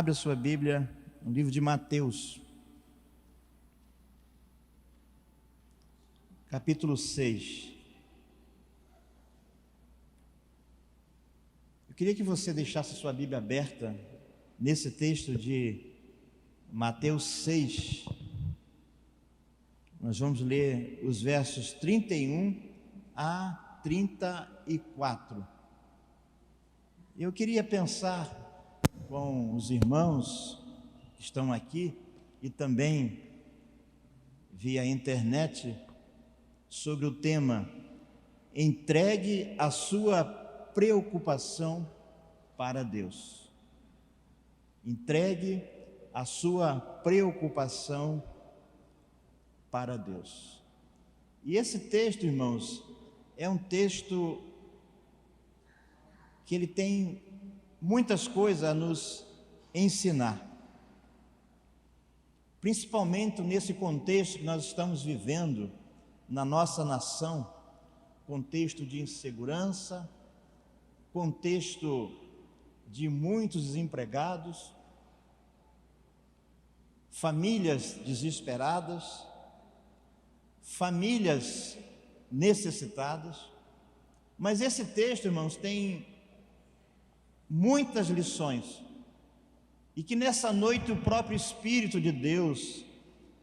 Abra sua Bíblia no livro de Mateus, capítulo 6. Eu queria que você deixasse sua Bíblia aberta nesse texto de Mateus 6. Nós vamos ler os versos 31 a 34. Eu queria pensar com os irmãos que estão aqui e também via internet sobre o tema: entregue a sua preocupação para Deus. Entregue a sua preocupação para Deus. E esse texto, irmãos, é um texto que ele tem muitas coisas a nos ensinar, principalmente nesse contexto que nós estamos vivendo na nossa nação, contexto de insegurança, contexto de muitos desempregados, famílias desesperadas, famílias necessitadas. Mas esse texto, irmãos, tem muitas lições, e que nessa noite o próprio Espírito de Deus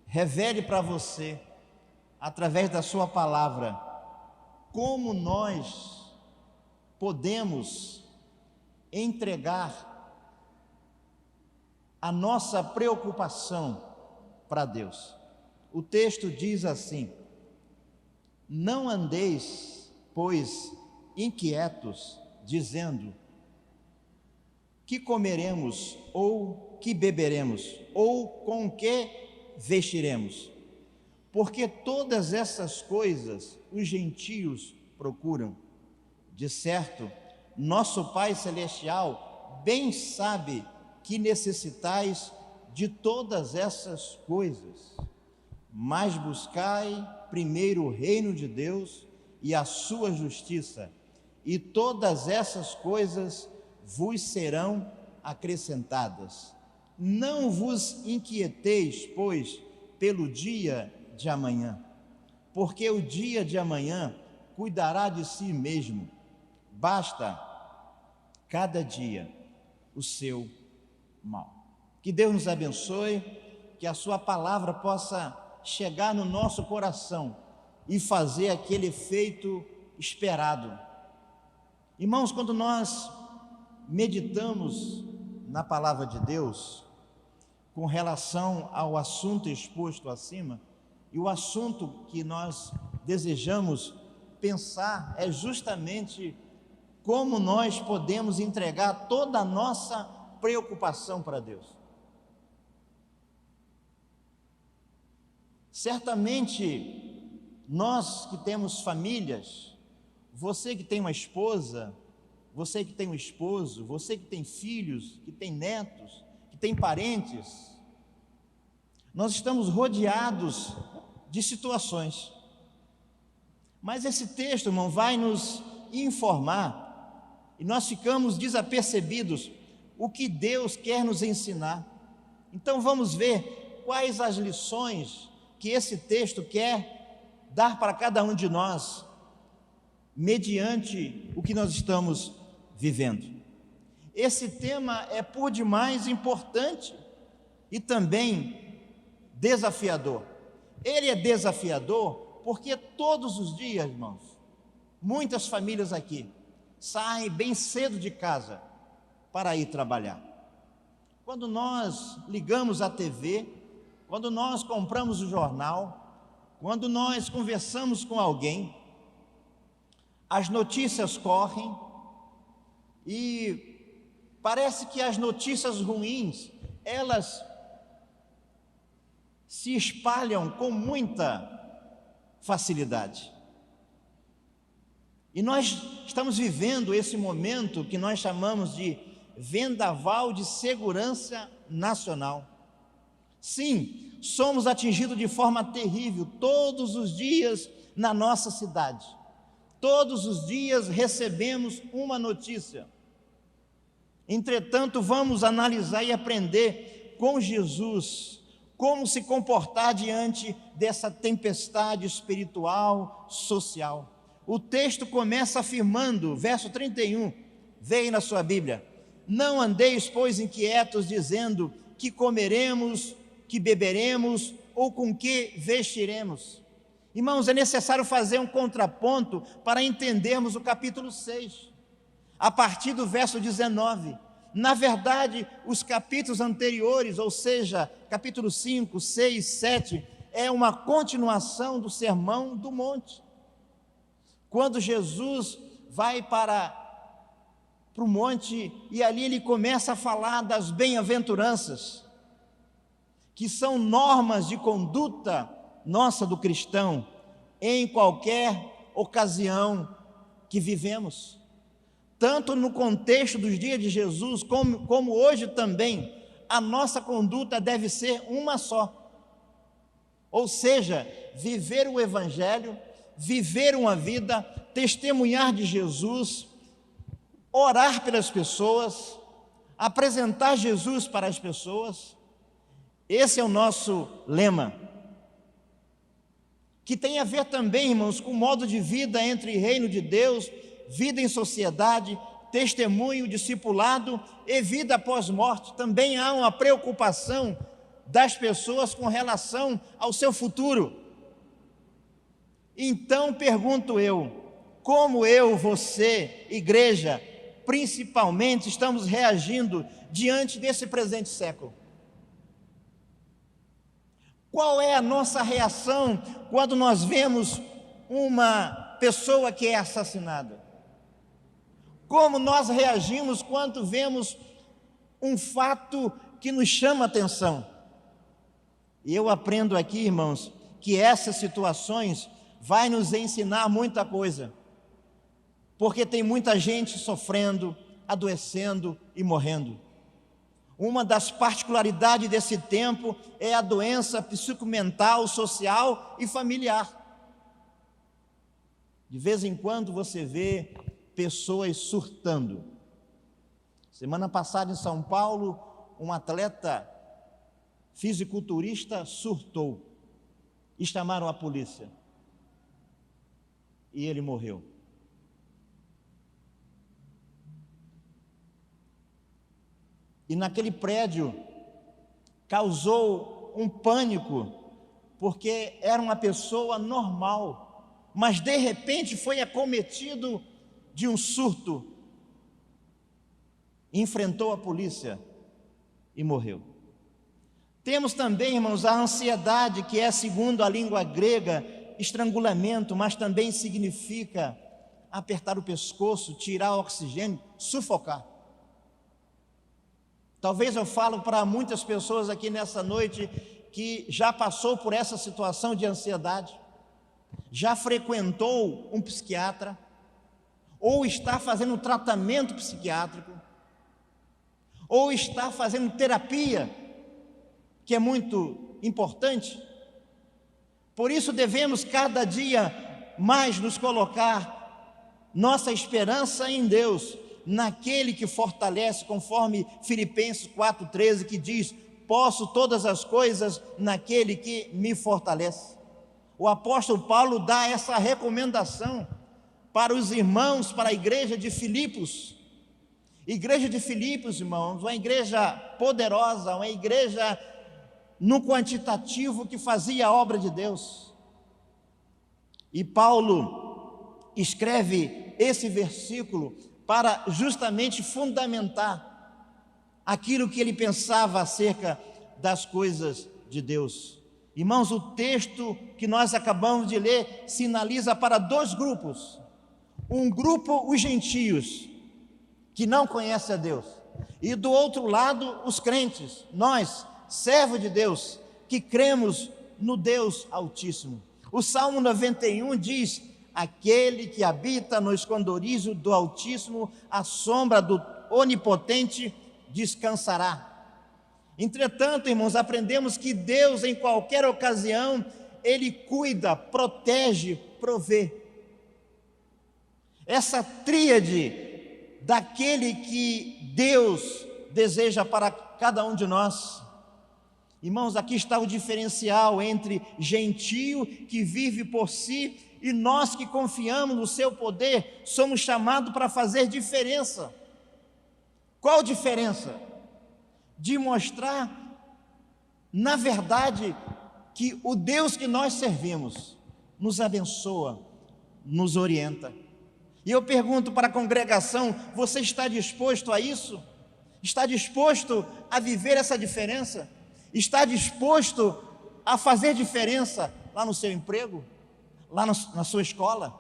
revele para você, através da sua palavra, como nós podemos entregar a nossa preocupação para Deus. O texto diz assim: não andeis, pois, inquietos, dizendo: que comeremos, ou que beberemos, ou com que vestiremos? Porque todas essas coisas os gentios procuram. De certo, nosso Pai Celestial bem sabe que necessitais de todas essas coisas. Mas buscai primeiro o reino de Deus e a sua justiça, e todas essas coisas vos serão acrescentadas. Não vos inquieteis, pois, pelo dia de amanhã, porque o dia de amanhã cuidará de si mesmo. Basta cada dia o seu mal. Que Deus nos abençoe, que a sua palavra possa chegar no nosso coração e fazer aquele efeito esperado. Irmãos, quando nós meditamos na palavra de Deus com relação ao assunto exposto acima, e o assunto que nós desejamos pensar é justamente como nós podemos entregar toda a nossa preocupação para Deus. Certamente, nós que temos famílias, você que tem uma esposa, você que tem um esposo, você que tem filhos, que tem netos, que tem parentes, nós estamos rodeados de situações. Mas esse texto, irmão, vai nos informar, e nós ficamos desapercebidos o que Deus quer nos ensinar. Então vamos ver quais as lições que esse texto quer dar para cada um de nós, mediante o que nós estamos vivendo. Esse tema é por demais importante e também desafiador. Ele é desafiador porque todos os dias, irmãos, muitas famílias aqui saem bem cedo de casa para ir trabalhar. Quando nós ligamos a TV, quando nós compramos o jornal, quando nós conversamos com alguém, as notícias correm, e parece que as notícias ruins, elas se espalham com muita facilidade. E nós estamos vivendo esse momento que nós chamamos de vendaval de segurança nacional. Sim, somos atingidos de forma terrível todos os dias na nossa cidade. Todos os dias recebemos uma notícia. Entretanto, vamos analisar e aprender com Jesus como se comportar diante dessa tempestade espiritual, social. O texto começa afirmando, verso 31, veio na sua Bíblia: não andeis, pois, inquietos, dizendo que comeremos, que beberemos ou com que vestiremos. Irmãos, é necessário fazer um contraponto para entendermos o capítulo 6, a partir do verso 19. Na verdade, os capítulos anteriores, ou seja, capítulo 5, 6, 7, é uma continuação do Sermão do Monte. Quando Jesus vai para o monte e ali ele começa a falar das bem-aventuranças, que são normas de conduta nossa do cristão em qualquer ocasião que vivemos. Tanto no contexto dos dias de Jesus, como hoje também, a nossa conduta deve ser uma só. Ou seja, viver o Evangelho, viver uma vida, testemunhar de Jesus, orar pelas pessoas, apresentar Jesus para as pessoas. Esse é o nosso lema, que tem a ver também, irmãos, com o modo de vida entre reino de Deus, vida em sociedade, testemunho, discipulado e vida após morte. Também há uma preocupação das pessoas com relação ao seu futuro. Então pergunto eu, como eu, você, igreja, principalmente, estamos reagindo diante desse presente século? Qual é a nossa reação quando nós vemos uma pessoa que é assassinada? Como nós reagimos quando vemos um fato que nos chama a atenção? E eu aprendo aqui, irmãos, que essas situações vai nos ensinar muita coisa, porque tem muita gente sofrendo, adoecendo e morrendo. Uma das particularidades desse tempo é a doença psicomental, social e familiar. De vez em quando você vê pessoas surtando. Semana passada em São Paulo, um atleta fisiculturista surtou e chamaram a polícia. E ele morreu. E naquele prédio causou um pânico, porque era uma pessoa normal, mas de repente foi acometido de um surto, enfrentou a polícia e morreu. Temos também, irmãos, a ansiedade, que é, segundo a língua grega, estrangulamento, mas também significa apertar o pescoço, tirar o oxigênio, sufocar. Talvez eu falo para muitas pessoas aqui nessa noite que já passou por essa situação de ansiedade, já frequentou um psiquiatra, ou está fazendo tratamento psiquiátrico, ou está fazendo terapia, que é muito importante. Por isso devemos cada dia mais nos colocar nossa esperança em Deus, naquele que fortalece, conforme Filipenses 4,13, que diz: posso todas as coisas naquele que me fortalece. O apóstolo Paulo dá essa recomendação para os irmãos, para a igreja de Filipos. Igreja de Filipos, irmãos, uma igreja poderosa, uma igreja no quantitativo que fazia a obra de Deus. E Paulo escreve esse versículo para justamente fundamentar aquilo que ele pensava acerca das coisas de Deus. Irmãos, o texto que nós acabamos de ler sinaliza para dois grupos. Um grupo, os gentios, que não conhecem a Deus, e do outro lado, os crentes, nós, servos de Deus, que cremos no Deus Altíssimo. O Salmo 91 diz: aquele que habita no esconderijo do Altíssimo, à sombra do Onipotente descansará. Entretanto, irmãos, aprendemos que Deus, em qualquer ocasião, Ele cuida, protege, provê. Essa tríade daquele que Deus deseja para cada um de nós. Irmãos, aqui está o diferencial entre gentio que vive por si e nós que confiamos no seu poder, somos chamados para fazer diferença. Qual diferença? De mostrar, na verdade, que o Deus que nós servimos nos abençoa, nos orienta. E eu pergunto para a congregação: você está disposto a isso? Está disposto a viver essa diferença? Está disposto a fazer diferença lá no seu emprego, lá na sua escola,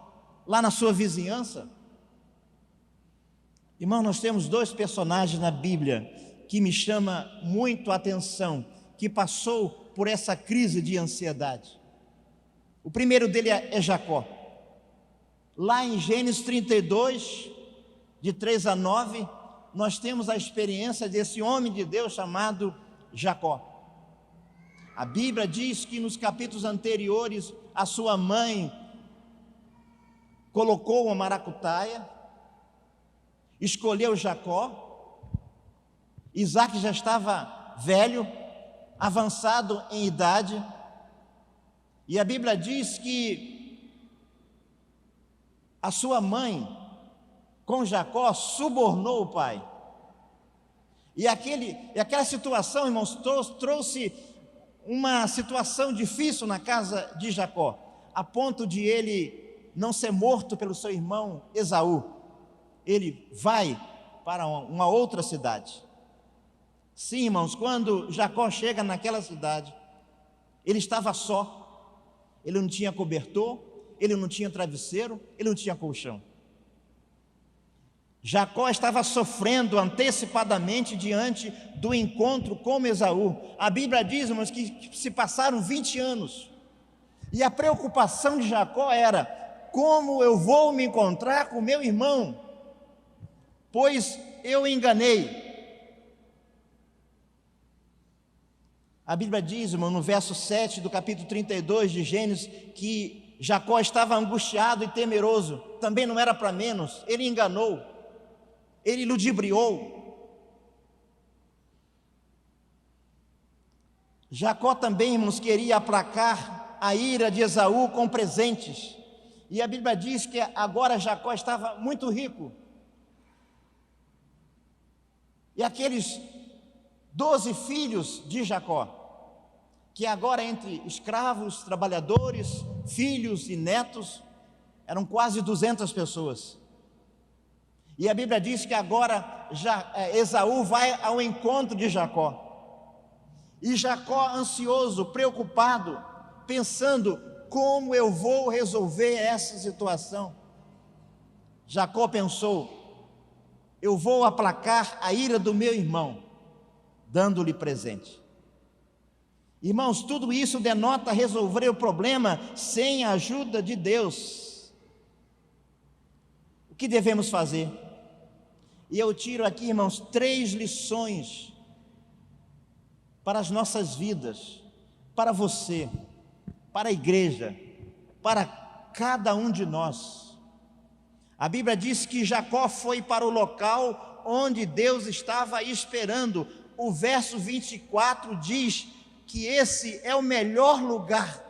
lá na sua vizinhança? Irmão, nós temos dois personagens na Bíblia que me chamam muito a atenção, que passou por essa crise de ansiedade. O primeiro dele é Jacó. Lá em Gênesis 32, de 3 a 9, nós temos a experiência desse homem de Deus chamado Jacó. A Bíblia diz que nos capítulos anteriores a sua mãe colocou uma maracutaia, escolheu Jacó. Isaac já estava velho, avançado em idade, e a Bíblia diz que a sua mãe, com Jacó, subornou o pai. E aquela situação, irmãos, trouxe uma situação difícil na casa de Jacó, a ponto de ele não ser morto pelo seu irmão Esaú. Ele vai para uma outra cidade. Sim, irmãos, quando Jacó chega naquela cidade, ele estava só. Ele não tinha cobertor, ele não tinha travesseiro, ele não tinha colchão. Jacó estava sofrendo antecipadamente diante do encontro com Esaú. A Bíblia diz, irmãos, que se passaram 20 anos. E a preocupação de Jacó era: como eu vou me encontrar com meu irmão? Pois eu enganei. A Bíblia diz, irmão, no verso 7 do capítulo 32 de Gênesis, que Jacó estava angustiado e temeroso. Também não era para menos, ele enganou, ele ludibriou. Jacó também, irmãos, queria aplacar a ira de Esaú com presentes. E a Bíblia diz que agora Jacó estava muito rico. E aqueles 12 filhos de Jacó, que agora entre escravos, trabalhadores, filhos e netos, eram quase 200 pessoas. E a Bíblia diz que agora Esaú vai ao encontro de Jacó. E Jacó, ansioso, preocupado, pensando: como eu vou resolver essa situação? Jacó pensou: eu vou aplacar a ira do meu irmão, dando-lhe presente. Irmãos, tudo isso denota resolver o problema sem a ajuda de Deus. O que devemos fazer? E eu tiro aqui, irmãos, 3 lições para as nossas vidas, para você, para a igreja, para cada um de nós. A Bíblia diz que Jacó foi para o local onde Deus estava esperando. O verso 24 diz que esse é o melhor lugar.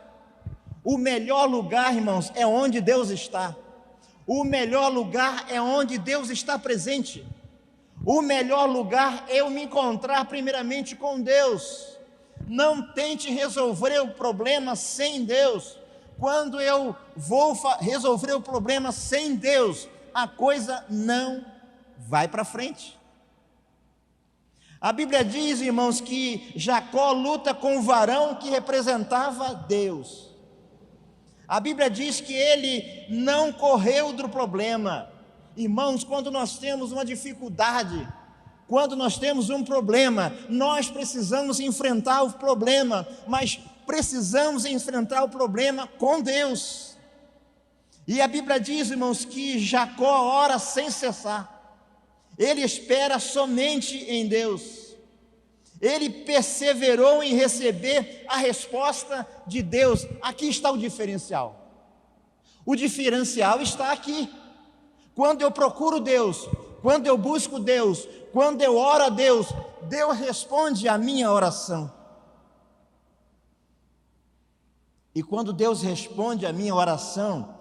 O melhor lugar, irmãos, é onde Deus está. O melhor lugar é onde Deus está presente. O melhor lugar é eu me encontrar primeiramente com Deus. Não tente resolver o problema sem Deus. Quando eu vou resolver o problema sem Deus, a coisa não vai para frente. A Bíblia diz, irmãos, que Jacó luta com o varão que representava Deus. A Bíblia diz que ele não correu do problema. Irmãos, quando nós temos uma dificuldade, quando nós temos um problema, nós precisamos enfrentar o problema, mas precisamos enfrentar o problema com Deus. E a Bíblia diz, irmãos, que Jacó ora sem cessar. Ele espera somente em Deus. Ele perseverou em receber a resposta de Deus. Aqui está o diferencial. O diferencial está aqui. Quando eu procuro Deus, quando eu busco Deus, quando eu oro a Deus, Deus responde a minha oração. E quando Deus responde a minha oração,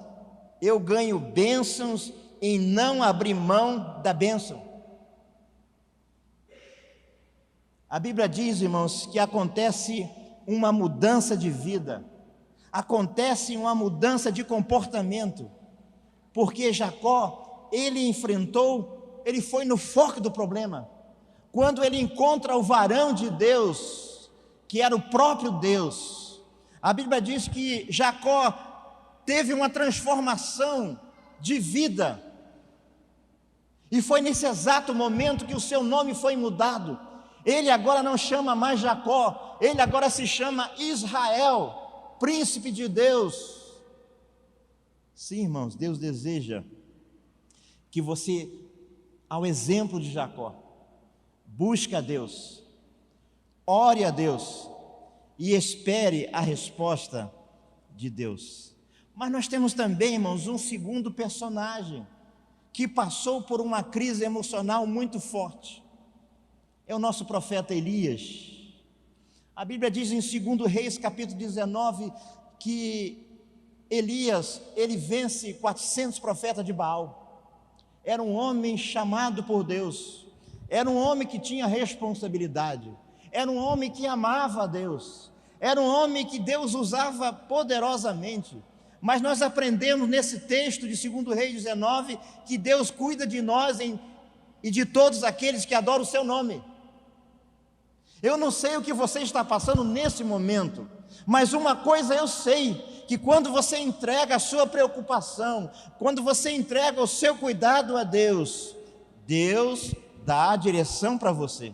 eu ganho bênçãos em não abrir mão da bênção. A Bíblia diz, irmãos, que acontece uma mudança de vida, acontece uma mudança de comportamento, porque Jacó, ele foi no foco do problema. Quando ele encontra o varão de Deus, que era o próprio Deus, a Bíblia diz que Jacó teve uma transformação de vida, e foi nesse exato momento que o seu nome foi mudado. Ele agora não chama mais Jacó, ele agora se chama Israel, príncipe de Deus. Sim, irmãos, Deus deseja que você, ao exemplo de Jacó, busque a Deus, ore a Deus e espere a resposta de Deus. Mas nós temos também, irmãos, um segundo personagem que passou por uma crise emocional muito forte. É o nosso profeta Elias. A Bíblia diz em 2 Reis, capítulo 19, que Elias, ele vence 400 profetas de Baal. Era um homem chamado por Deus, era um homem que tinha responsabilidade, era um homem que amava a Deus, era um homem que Deus usava poderosamente. Mas nós aprendemos nesse texto de 2 Reis 19, que Deus cuida de nós e de todos aqueles que adoram o seu nome. Eu não sei o que você está passando nesse momento, mas uma coisa eu sei, que quando você entrega a sua preocupação, quando você entrega o seu cuidado a Deus, Deus dá a direção para você.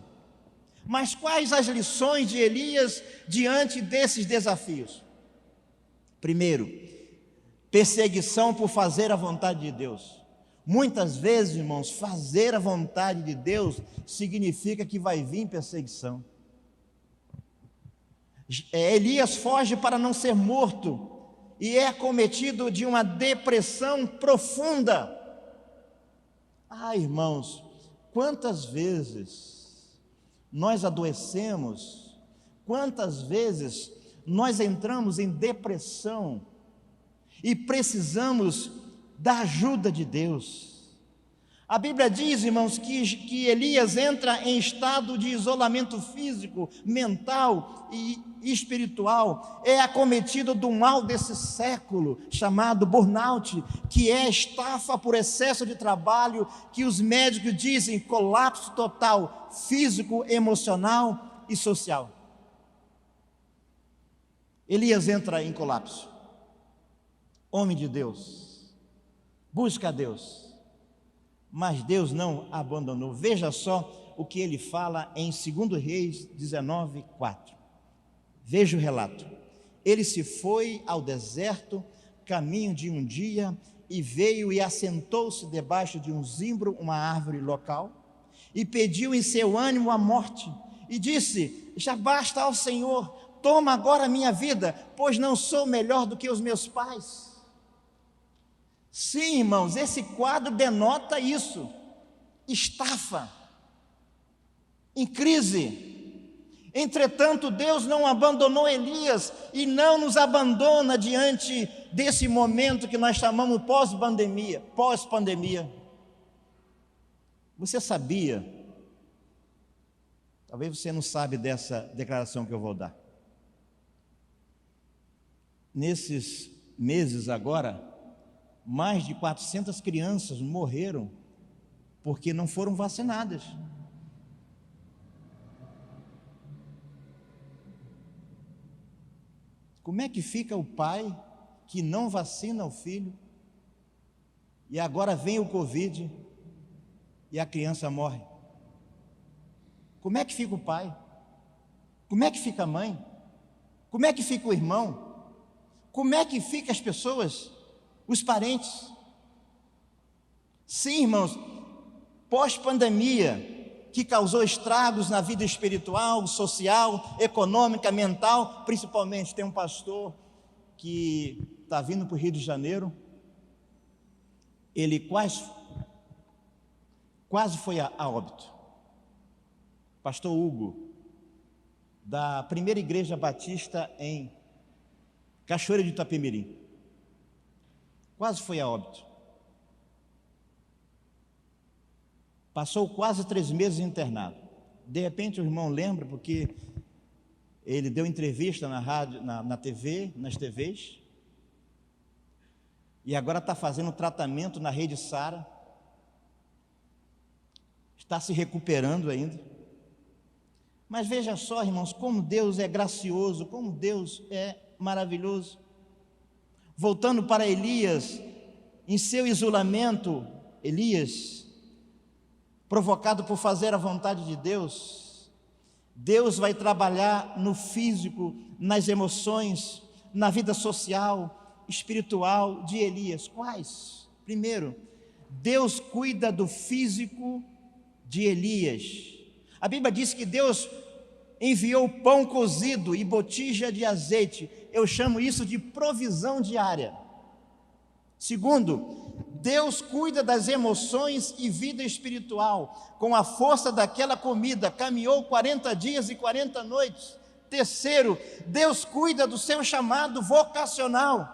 Mas quais as lições de Elias diante desses desafios? Primeiro, perseguição por fazer a vontade de Deus. Muitas vezes, irmãos, fazer a vontade de Deus significa que vai vir perseguição. Elias foge para não ser morto e é acometido de uma depressão profunda. Irmãos, quantas vezes nós adoecemos, quantas vezes nós entramos em depressão e precisamos da ajuda de Deus. A Bíblia diz, irmãos, que Elias entra em estado de isolamento físico, mental e espiritual, é acometido do mal desse século, chamado burnout, que é estafa por excesso de trabalho, que os médicos dizem colapso total, físico, emocional e social. Elias entra em colapso. Homem de Deus, busca a Deus, mas Deus não abandonou. Veja só o que ele fala em 2 Reis 19, 4. Veja o relato. Ele se foi ao deserto, caminho de um dia, e veio e assentou-se debaixo de um zimbro, uma árvore local, e pediu em seu ânimo a morte, e disse: já basta ao Senhor, toma agora a minha vida, pois não sou melhor do que os meus pais. Sim, irmãos, esse quadro denota isso, estafa, em crise. Entretanto, Deus não abandonou Elias e não nos abandona diante desse momento que nós chamamos pós-pandemia. Você sabia, talvez você não sabe dessa declaração que eu vou dar. Nesses meses agora, mais de 400 crianças morreram porque não foram vacinadas. Como é que fica o pai que não vacina o filho e agora vem o Covid e a criança morre? Como é que fica o pai? Como é que fica a mãe? Como é que fica o irmão? Como é que ficam as pessoas, os parentes? Sim, irmãos, pós-pandemia, que causou estragos na vida espiritual, social, econômica, mental, principalmente. Tem um pastor que está vindo para o Rio de Janeiro, ele quase foi a óbito. Pastor Hugo, da primeira igreja batista em Cachoeira de Itapemirim, quase foi a óbito. Passou quase 3 meses internado. De repente o irmão lembra, porque ele deu entrevista na rádio, na TV, nas TVs, e agora está fazendo tratamento na Rede Sara, está se recuperando ainda. Mas veja só, irmãos, como Deus é gracioso, como Deus é maravilhoso. Voltando para Elias, em seu isolamento, Elias, provocado por fazer a vontade de Deus, Deus vai trabalhar no físico, nas emoções, na vida social, espiritual de Elias. Quais? Primeiro, Deus cuida do físico de Elias. A Bíblia diz que Deus enviou pão cozido e botija de azeite. Eu chamo isso de provisão diária. Segundo, Deus cuida das emoções e vida espiritual. Com a força daquela comida, caminhou 40 dias e 40 noites. Terceiro, Deus cuida do seu chamado vocacional.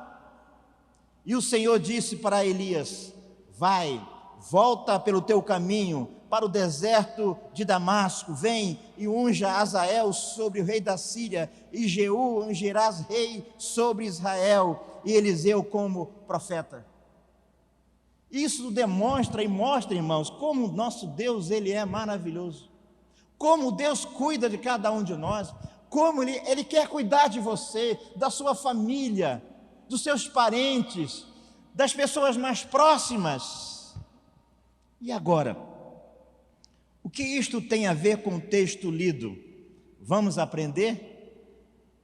E o Senhor disse para Elias: vai, volta pelo teu caminho para o deserto de Damasco, vem e unja Azael sobre o rei da Síria, e Jeú ungirás rei sobre Israel, e Eliseu como profeta. Isso demonstra e mostra, irmãos, como nosso Deus, Ele é maravilhoso, como Deus cuida de cada um de nós, como Ele quer cuidar de você, da sua família, dos seus parentes, das pessoas mais próximas. E agora, o que isto tem a ver com o texto lido? Vamos aprender?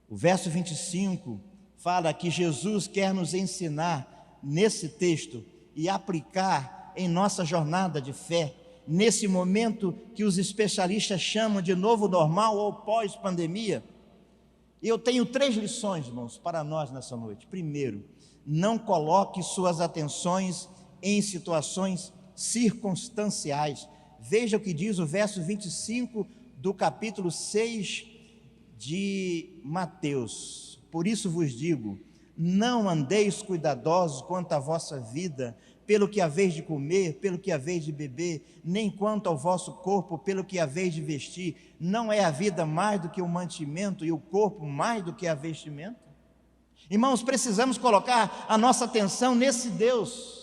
O verso 25 fala que Jesus quer nos ensinar nesse texto e aplicar em nossa jornada de fé, nesse momento que os especialistas chamam de novo normal ou pós-pandemia. E eu tenho 3 lições, irmãos, para nós nessa noite. Primeiro, não coloque suas atenções em situações circunstanciais. Veja o que diz o verso 25 do capítulo 6 de Mateus. Por isso vos digo, não andeis cuidadosos quanto à vossa vida, pelo que haveis de comer, pelo que haveis de beber, nem quanto ao vosso corpo, pelo que haveis de vestir. Não é a vida mais do que o mantimento e o corpo mais do que a vestimenta? Irmãos, precisamos colocar a nossa atenção nesse Deus.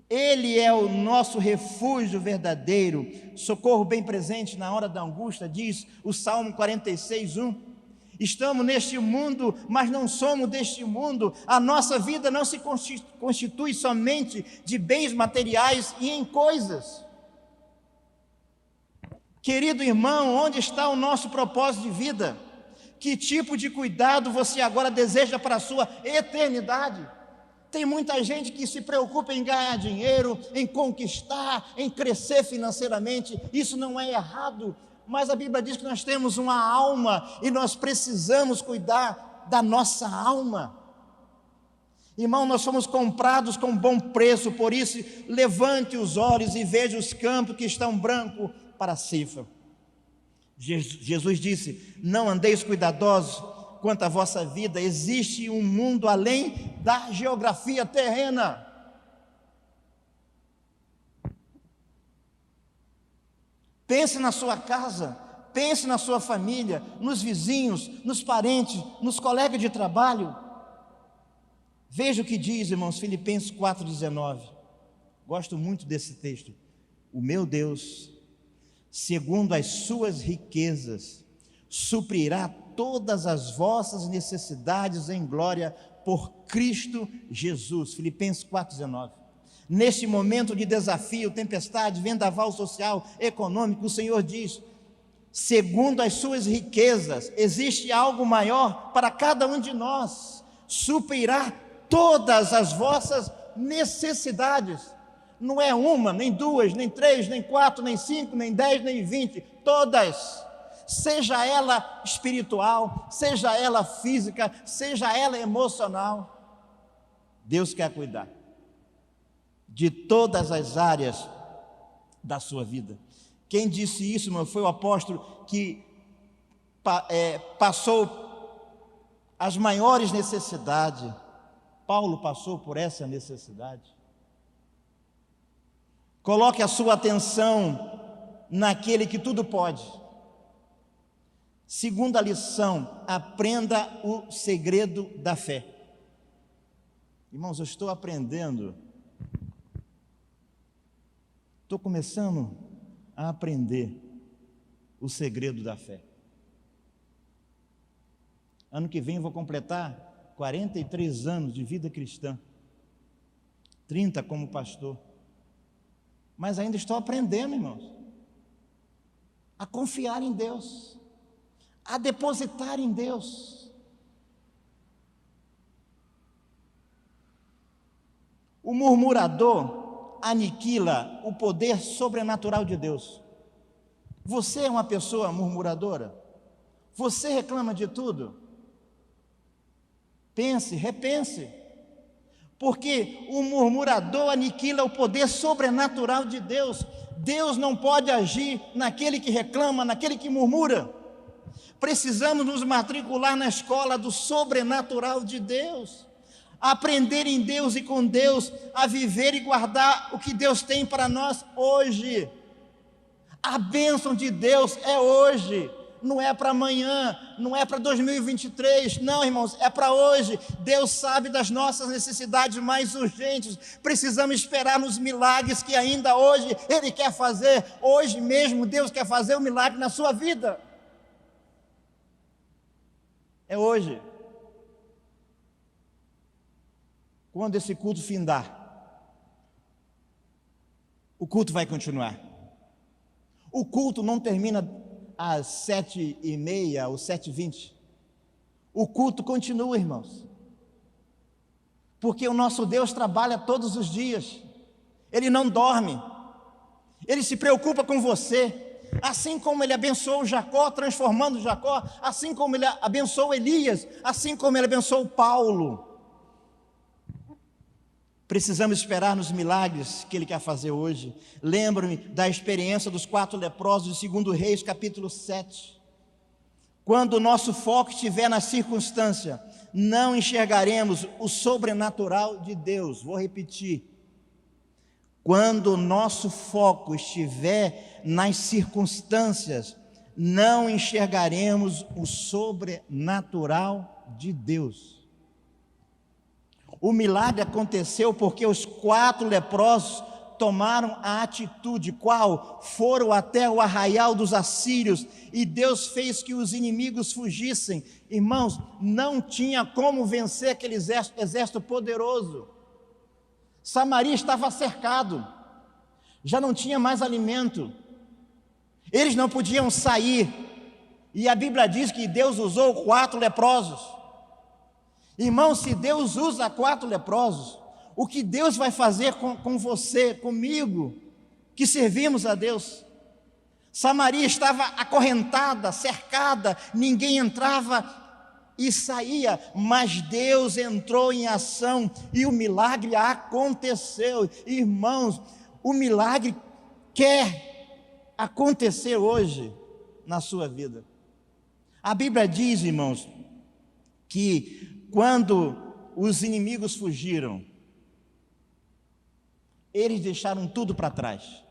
Ele é o nosso refúgio verdadeiro, socorro bem presente na hora da angústia, diz o Salmo 46:1. Estamos neste mundo, mas não somos deste mundo. A nossa vida não se constitui somente de bens materiais e em coisas. Querido irmão, onde está o nosso propósito de vida? Que tipo de cuidado você agora deseja para a sua eternidade? Tem muita gente que se preocupa em ganhar dinheiro, em conquistar, em crescer financeiramente. Isso não é errado, mas a Bíblia diz que nós temos uma alma e nós precisamos cuidar da nossa alma. Irmão, nós somos comprados com bom preço, por isso levante os olhos e veja os campos que estão brancos para a ceifa. Jesus disse: não andeis cuidadosos quanto à vossa vida. Existe um mundo além da geografia terrena. Pense na sua casa, pense na sua família, nos vizinhos, nos parentes, nos colegas de trabalho. Veja o que diz, irmãos, Filipenses 4,19. Gosto muito desse texto. O meu Deus, segundo as suas riquezas, suprirá todas as vossas necessidades em glória por Cristo Jesus. Filipenses 4,19. Neste momento de desafio, tempestade, vendaval social, econômico, o Senhor diz: segundo as suas riquezas, existe algo maior para cada um de nós, suprirá todas as vossas necessidades. Não é uma, nem duas, nem 3, nem 4, nem 5, nem 10, nem 20, todas. Seja ela espiritual, seja ela física, seja ela emocional, Deus quer cuidar de todas as áreas da sua vida. Quem disse isso, irmão, foi o apóstolo que passou as maiores necessidades. Paulo passou por essa necessidade. Coloque a sua atenção naquele que tudo pode. Segunda lição, aprenda o segredo da fé. Irmãos, eu estou aprendendo, estou começando a aprender o segredo da fé. Ano que vem eu vou completar 43 anos de vida cristã, 30 como pastor, mas ainda estou aprendendo, irmãos, a confiar em Deus, a depositar em Deus. O murmurador aniquila o poder sobrenatural de Deus. Você é uma pessoa murmuradora? Você reclama de tudo? Pense, repense, porque o murmurador aniquila o poder sobrenatural de Deus. Deus não pode agir naquele que reclama, naquele que murmura. Precisamos nos matricular na escola do sobrenatural de Deus, aprender em Deus e com Deus, a viver e guardar o que Deus tem para nós hoje. A bênção de Deus é hoje, não é para amanhã, não é para 2023, não, irmãos, é para hoje. Deus sabe das nossas necessidades mais urgentes, precisamos esperar nos milagres que ainda hoje Ele quer fazer. Hoje mesmo Deus quer fazer um milagre na sua vida, é hoje. Quando esse culto findar, o culto vai continuar. O culto não termina às 7h30 ou 7h20. O culto continua, irmãos, porque o nosso Deus trabalha todos os dias. Ele não dorme, Ele se preocupa com você. Assim como Ele abençoou Jacó, transformando Jacó, assim como Ele abençoou Elias, assim como Ele abençoou Paulo. Precisamos esperar nos milagres que Ele quer fazer hoje. Lembro-me da experiência dos 4 leprosos de 2 Reis, capítulo 7. Quando o nosso foco estiver na circunstância, não enxergaremos o sobrenatural de Deus. Vou repetir. Quando o nosso foco estiver nas circunstâncias, não enxergaremos o sobrenatural de Deus. O milagre aconteceu porque os 4 leprosos tomaram a atitude. Qual? Foram até o arraial dos assírios e Deus fez que os inimigos fugissem. Irmãos, não tinha como vencer aquele exército poderoso. Samaria estava cercado, já não tinha mais alimento, eles não podiam sair, e a Bíblia diz que Deus usou 4 leprosos. Irmão, se Deus usa 4 leprosos, o que Deus vai fazer com você, comigo, que servimos a Deus? Samaria estava acorrentada, cercada, ninguém entrava e saía, mas Deus entrou em ação e o milagre aconteceu. Irmãos, o milagre quer acontecer hoje na sua vida. A Bíblia diz, irmãos, que quando os inimigos fugiram, eles deixaram tudo para trás.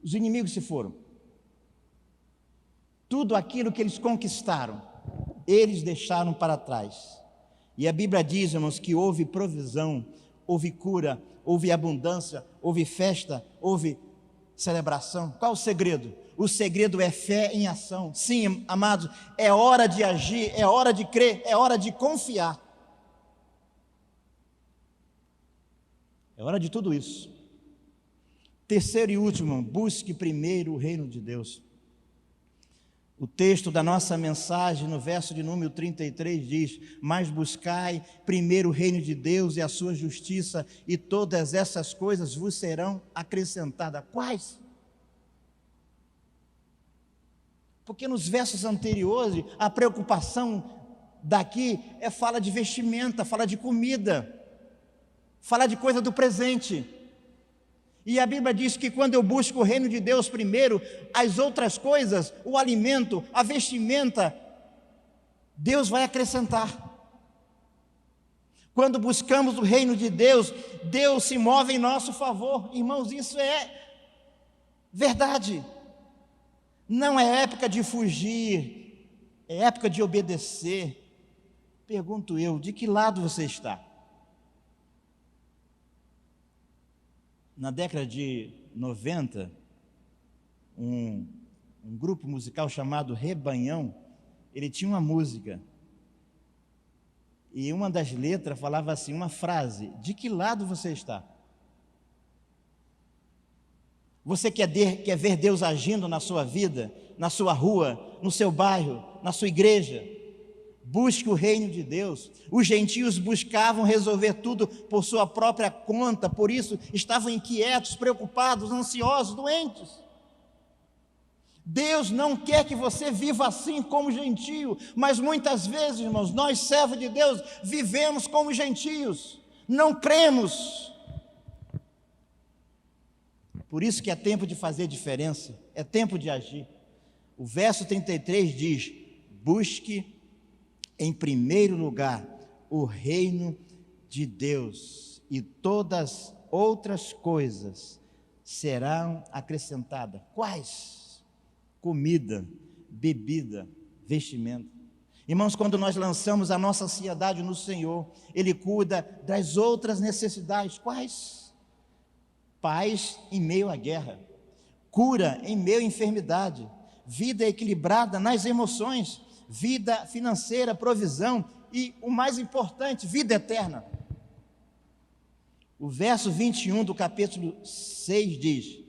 Os inimigos se foram. Tudo aquilo que eles conquistaram, eles deixaram para trás. E a Bíblia diz, irmãos, que houve provisão, houve cura, houve abundância, houve festa, houve celebração. Qual o segredo? O segredo é fé em ação. Sim, amados, é hora de agir, é hora de crer, é hora de confiar. É hora de tudo isso. Terceiro e último, busque primeiro o reino de Deus. O texto da nossa mensagem, no verso de número 33, diz: mas buscai primeiro o reino de Deus e a sua justiça, e todas essas coisas vos serão acrescentadas. Quais? Porque nos versos anteriores, a preocupação daqui fala de vestimenta, fala de comida, fala de coisa do presente. E a Bíblia diz que quando eu busco o reino de Deus primeiro, as outras coisas, o alimento, a vestimenta, Deus vai acrescentar. Quando buscamos o reino de Deus, Deus se move em nosso favor. Irmãos, isso é verdade. Não é época de fugir, é época de obedecer. Pergunto eu, de que lado você está? Na década de 90, um grupo musical chamado Rebanhão, ele tinha uma música, e uma das letras falava assim, uma frase: de que lado você está? Você quer ver Deus agindo na sua vida, na sua rua, no seu bairro, na sua igreja? Busque o reino de Deus. Os gentios buscavam resolver tudo por sua própria conta, por isso estavam inquietos, preocupados, ansiosos, doentes. Deus não quer que você viva assim como gentio, mas muitas vezes, irmãos, nós, servos de Deus, vivemos como gentios, não cremos. Por isso que é tempo de fazer diferença, é tempo de agir. O verso 33 diz: busque em primeiro lugar o reino de Deus, e todas outras coisas serão acrescentadas. Quais? Comida, bebida, vestimento. Irmãos, quando nós lançamos a nossa ansiedade no Senhor, Ele cuida das outras necessidades. Quais? Paz em meio à guerra, cura em meio à enfermidade, vida equilibrada nas emoções, vida financeira, provisão e, o mais importante, vida eterna. O verso 21 do capítulo 6 diz: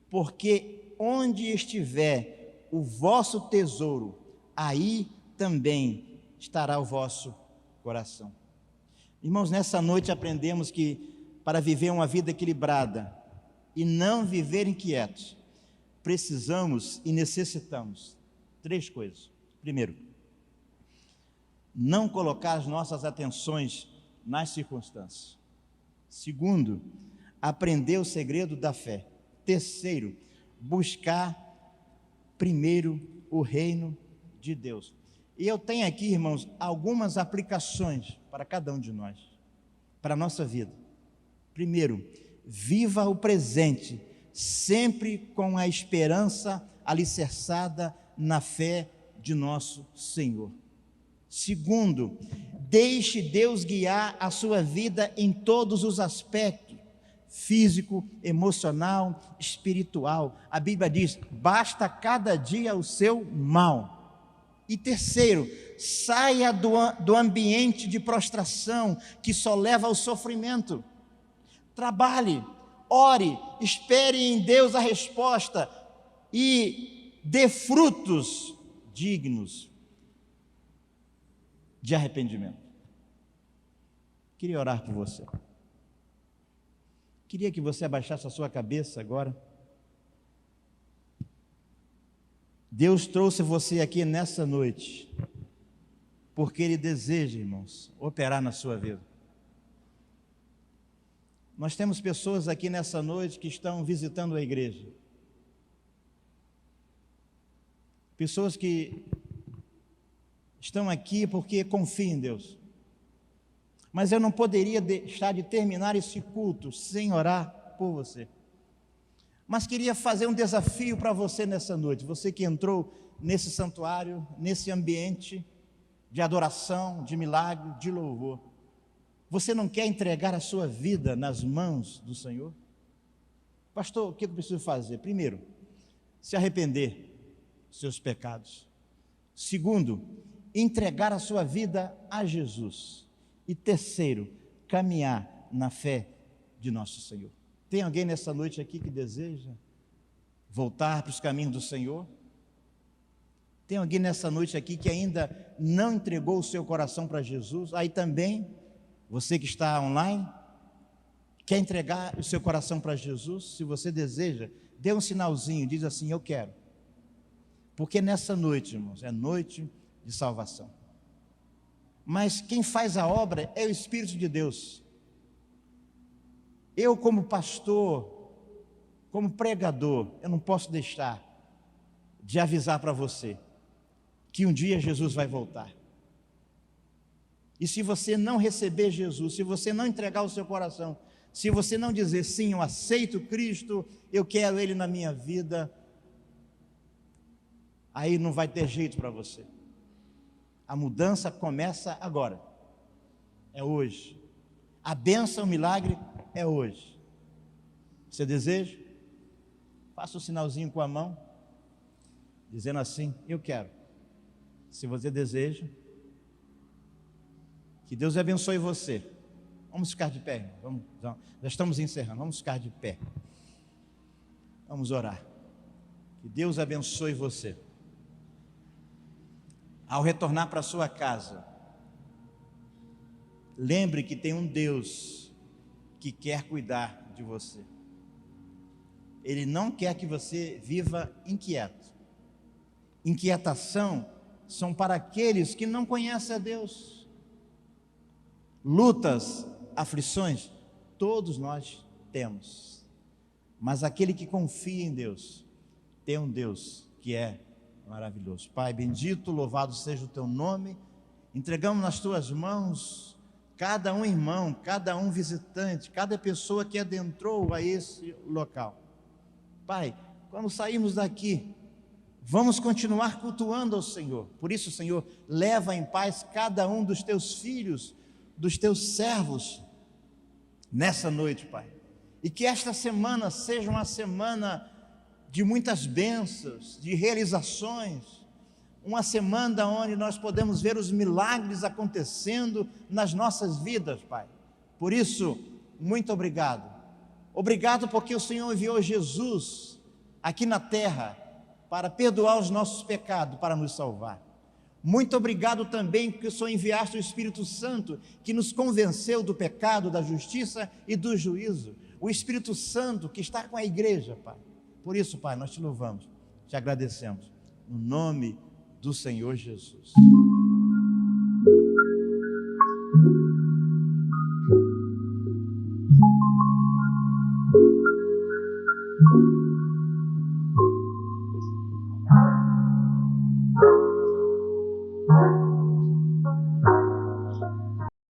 porque onde estiver o vosso tesouro, aí também estará o vosso coração. Irmãos, nessa noite aprendemos que para viver uma vida equilibrada e não viver inquietos, precisamos e necessitamos 3 coisas. Primeiro, não colocar as nossas atenções nas circunstâncias. Segundo, aprender o segredo da fé. Terceiro, buscar primeiro o reino de Deus. E eu tenho aqui, irmãos, algumas aplicações para cada um de nós, para a nossa vida. Primeiro, viva o presente, sempre com a esperança alicerçada na fé de nosso Senhor. Segundo, deixe Deus guiar a sua vida em todos os aspectos, físico, emocional, espiritual. A Bíblia diz: basta cada dia o seu mal. E terceiro, saia do ambiente de prostração que só leva ao sofrimento. Trabalhe, ore, espere em Deus a resposta e dê frutos dignos de arrependimento. Queria orar por você. Queria que você abaixasse a sua cabeça agora. Deus trouxe você aqui nessa noite, porque Ele deseja, irmãos, operar na sua vida. Nós temos pessoas aqui nessa noite que estão visitando a igreja. Pessoas que estão aqui porque confiam em Deus. Mas eu não poderia deixar de terminar esse culto sem orar por você. Mas queria fazer um desafio para você nessa noite. Você que entrou nesse santuário, nesse ambiente de adoração, de milagre, de louvor. Você não quer entregar a sua vida nas mãos do Senhor? Pastor, o que eu preciso fazer? Primeiro, se arrepender dos seus pecados. Segundo, entregar a sua vida a Jesus. E terceiro, caminhar na fé de nosso Senhor. Tem alguém nessa noite aqui que deseja voltar para os caminhos do Senhor? Tem alguém nessa noite aqui que ainda não entregou o seu coração para Jesus? Aí também, você que está online, quer entregar o seu coração para Jesus? Se você deseja, dê um sinalzinho, diz assim: eu quero. Porque nessa noite, irmãos, é noite de salvação. Mas quem faz a obra é o Espírito de Deus. Eu, como pastor, como pregador, eu não posso deixar de avisar para você que um dia Jesus vai voltar. E se você não receber Jesus, se você não entregar o seu coração, se você não dizer sim, eu aceito Cristo, eu quero Ele na minha vida, aí não vai ter jeito para você. A mudança começa agora, é hoje. A bênção, o milagre é hoje. Você deseja? Faça o sinalzinho com a mão, dizendo assim, eu quero. Se você deseja, que Deus abençoe você. Vamos ficar de pé, já estamos encerrando, vamos ficar de pé. Vamos orar. Que Deus abençoe você. Ao retornar para a sua casa, lembre que tem um Deus que quer cuidar de você. Ele não quer que você viva inquieto. Inquietação são para aqueles que não conhecem a Deus. Lutas, aflições, todos nós temos. Mas aquele que confia em Deus, tem um Deus que é maravilhoso. Pai bendito, louvado seja o teu nome. Entregamos nas tuas mãos cada um irmão, cada um visitante, cada pessoa que adentrou a esse local. Pai, quando sairmos daqui, vamos continuar cultuando ao Senhor. Por isso, Senhor, leva em paz cada um dos teus filhos, dos teus servos, nessa noite, Pai. E que esta semana seja uma semana de muitas bênçãos, de realizações, uma semana onde nós podemos ver os milagres acontecendo nas nossas vidas, Pai. Por isso, muito obrigado. Obrigado porque o Senhor enviou Jesus aqui na terra para perdoar os nossos pecados, para nos salvar. Muito obrigado também porque o Senhor enviaste o Espírito Santo, que nos convenceu do pecado, da justiça e do juízo. O Espírito Santo que está com a igreja, Pai. Por isso, Pai, nós te louvamos, te agradecemos, no nome do Senhor Jesus.